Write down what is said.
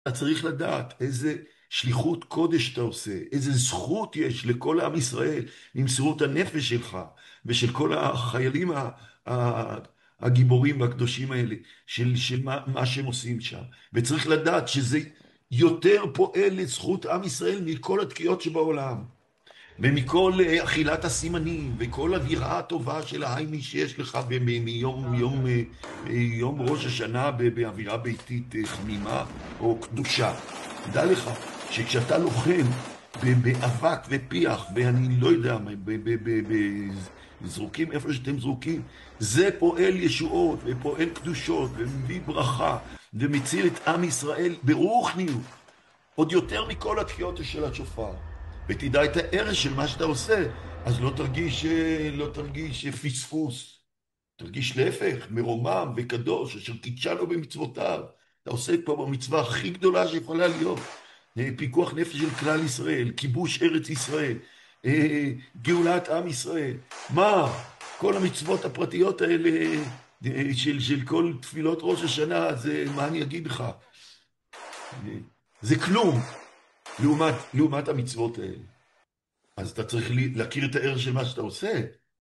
אתה צריך לדעת איזה שליחות קודש אתה עושה, איזה זכות יש לכל עם ישראל ממסירות הנפש שלך ושל כל החיילים ה- הגיבורים והקדושים האלה, של מה שהם עושים שם. וצריך לדעת שזה יותר פועל לזכות עם ישראל מכל התקיעות שבעולם. ומכל אכילת הסימנים, וכל אווירה הטובה של ההייני שיש לך יום ראש השנה באווירה ביתית חמימה או קדושה. דע לך שכשאתה לוחם באבק ופיח, ואני לא יודע, זרוקים איפה שאתם זרוקים, זה פועל ישועות ופועל קדושות ומביא ברכה ומציל את עם ישראל ברוחניות. עוד יותר מכל התקיעות של השופר. ותדע את הערך של מה שאתה עושה, אז לא תרגיש פספוס. תרגיש להפך, מרומם וקדוש, אשר קידשנו במצוותיו. אתה עושה פה במצווה הכי גדולה שיכולה להיות. פיקוח נפש של כלל ישראל, כיבוש ארץ ישראל, גאולת עם ישראל. מה? כל המצוות הפרטיות האלה של כל תפילות ראש השנה, זה מה אני אגיד לך? זה כלום. לעומת המצוות האלה. אז אתה צריך להכיר את הערך של מה שאתה עושה.